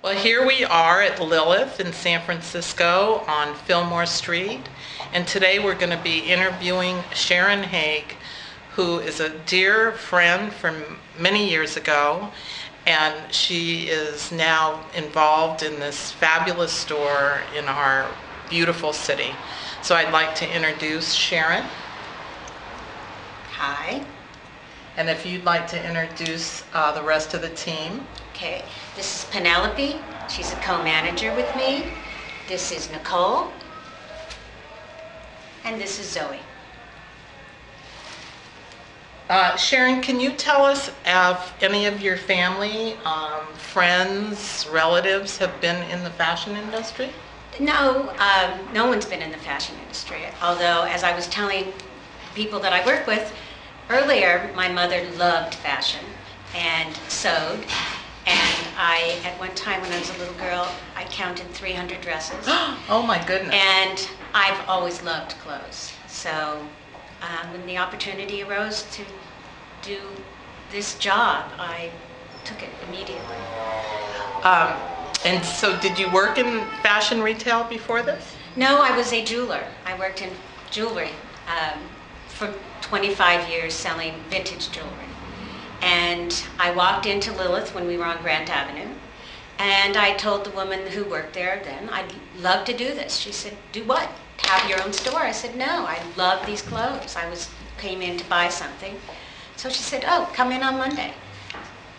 Well, here we are at Lilith in San Francisco on Fillmore Street, and today we're going to be interviewing Sharon Haig, who is a dear friend from many years ago, and she is now involved in this fabulous store in our beautiful city. So I'd like to introduce Sharon. Hi. And if you'd like to introduce the rest of the team. Okay, this is Penelope. She's a co-manager with me. This is Nicole. And this is Zoe. Sharon, can you tell us if any of your family, friends, relatives have been in the fashion industry? No, no one's been in the fashion industry. Although, as I was telling people that I work with earlier, my mother loved fashion and sewed. And at one time when I was a little girl, I counted 300 dresses. Oh my goodness. And I've always loved clothes. So when the opportunity arose to do this job, I took it immediately. And so did you work in fashion retail before this? No, I was a jeweler. I worked in jewelry for 25 years selling vintage jewelry. And I walked into Lilith when we were on Grant Avenue, and I told the woman who worked there then, I'd love to do this. She said, do what? Have your own store? I said, no, I love these clothes. Came in to buy something. So she said, oh, come in on Monday.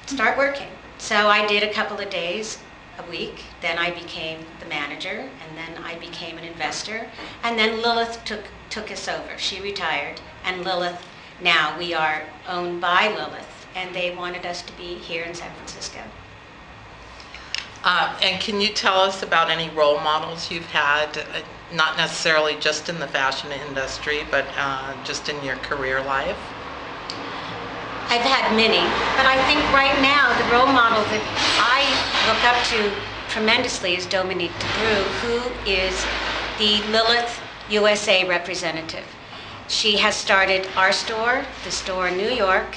Start working. So I did a couple of days a week. Then I became the manager, and then I became an investor. And then Lilith took us over. She retired, and Lilith, now we are owned by Lilith. And they wanted us to be here in San Francisco. And can you tell us about any role models you've had, not necessarily just in the fashion industry, but just in your career life? I've had many, but I think right now the role model that I look up to tremendously is Dominique DeBrew, who is the Lilith USA representative. She has started our store, the store in New York.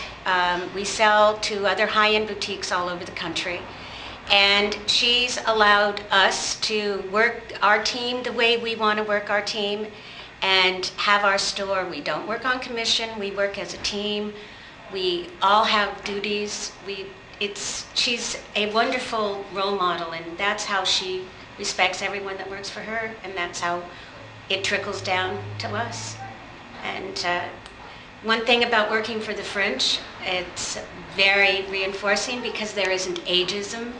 We sell to other high-end boutiques all over the country. And she's allowed us to work our team the way we want to work our team and have our store. We don't work on commission. We work as a team. We all have duties. She's a wonderful role model, and that's how she respects everyone that works for her, and that's how it trickles down to us. And one thing about working for the French, it's very reinforcing because there isn't ageism.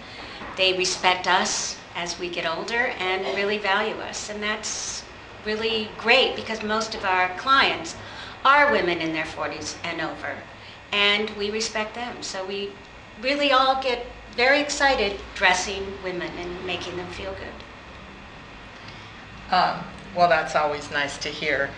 They respect us as we get older and really value us. And that's really great because most of our clients are women in their 40s and over. And we respect them. So we really all get very excited dressing women and making them feel good. Well, that's always nice to hear.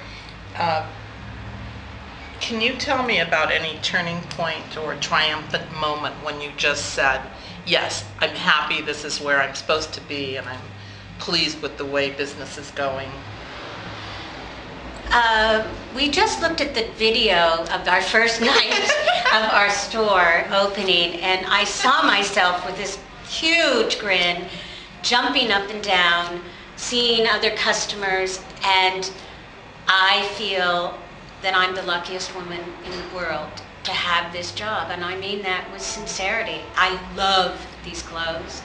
Can you tell me about any turning point or triumphant moment when you just said, yes, I'm happy, this is where I'm supposed to be, and I'm pleased with the way business is going? We just looked at the video of our first night of our store opening, and I saw myself with this huge grin, jumping up and down, seeing other customers, and I feel that I'm the luckiest woman in the world to have this job, and I mean that with sincerity. I love these clothes.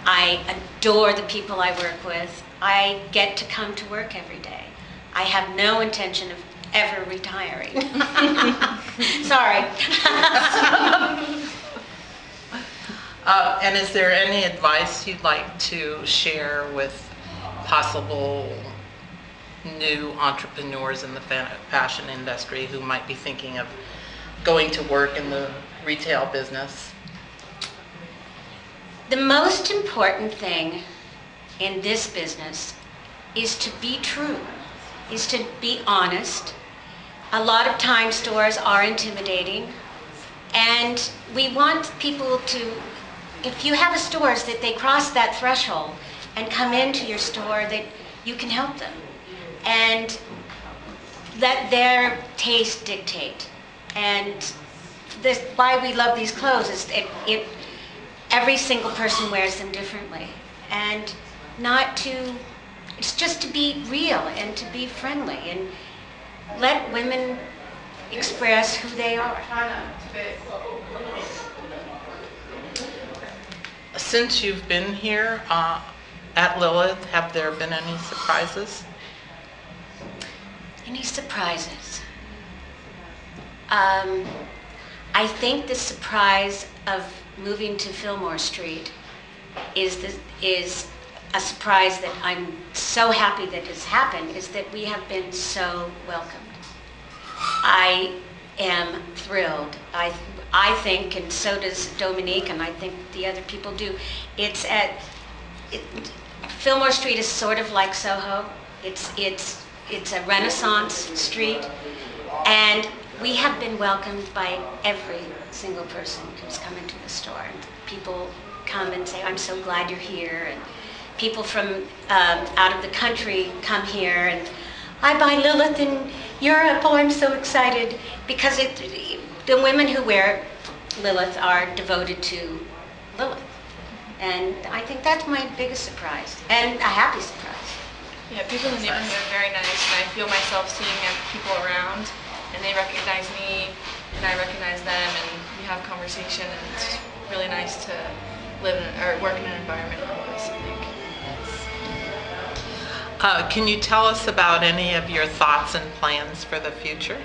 I adore the people I work with. I get to come to work every day. I have no intention of ever retiring. Sorry. And is there any advice you'd like to share with possible new entrepreneurs in the fashion industry who might be thinking of going to work in the retail business? The most important thing in this business is to be true, is to be honest. A lot of times stores are intimidating, and we want people to, if you have a store, that they cross that threshold and come into your store, that you can help them and let their taste dictate. And this, why we love these clothes is every single person wears them differently. And it's just to be real and to be friendly and let women express who they are. Since you've been here at Lilith, have there been any surprises? Any surprises? I think the surprise of moving to Fillmore Street is a surprise that I'm so happy that has happened, is that we have been so welcomed. I am thrilled. I think, and so does Dominique, and I think the other people do, Fillmore Street is sort of like Soho. It's a Renaissance street, and we have been welcomed by every single person who's come into the store. And people come and say, "I'm so glad you're here," and people from out of the country come here, and I buy Lilith in Europe. Oh, I'm so excited, because the women who wear Lilith are devoted to Lilith. And I think that's my biggest surprise, and a happy surprise. Yeah, people in the neighborhood are very nice, and I feel myself seeing people around, and they recognize me, and I recognize them, and we have conversation, and it's really nice to live or work in an environment like this, I think. Can you tell us about any of your thoughts and plans for the future?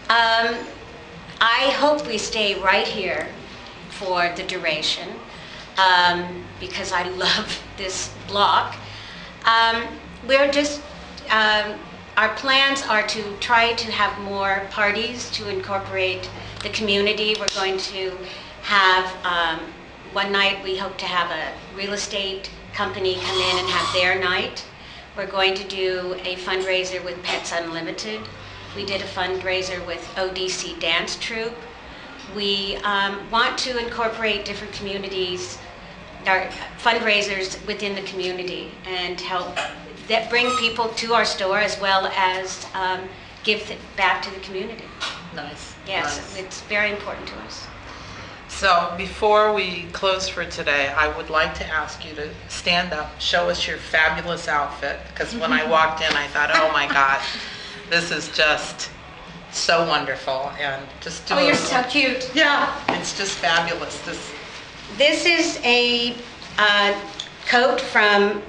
I hope we stay right here for the duration, because I love this block. Our plans are to try to have more parties to incorporate the community. We're going to have, one night we hope to have a real estate company come in and have their night. We're going to do a fundraiser with Pets Unlimited. We did a fundraiser with ODC Dance Troupe. We want to incorporate different communities, our fundraisers within the community, and help bring people to our store, as well as give it back to the community. Nice. Yes, nice. It's very important to us. So before we close for today, I would like to ask you to stand up, show us your fabulous outfit, because when I walked in, I thought, oh my God, this is just so wonderful, and just do you're so cute. Yeah, it's just fabulous. This is a coat from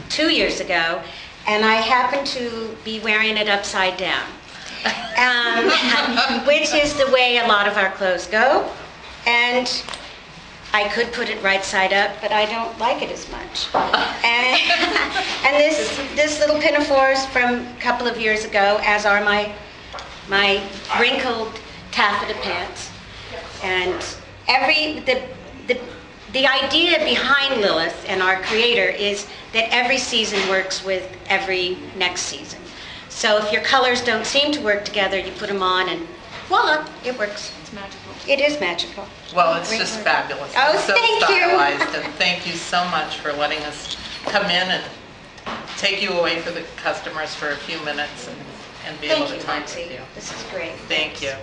2 years ago, and I happen to be wearing it upside down, which is the way a lot of our clothes go. And I could put it right side up, but I don't like it as much. And this little pinafore is from a couple of years ago, as are my wrinkled taffeta pants. And the idea behind Lilith and our creator is that every season works with every next season. So if your colors don't seem to work together, you put them on and voila, it works. It's magical. It is magical. Well, it's just fabulous. Oh, It's so thank you. stylized, and thank you so much for letting us come in and take you away for the customers for a few minutes and be able Thank to you, talk Nancy. with you. This is great. Thank you.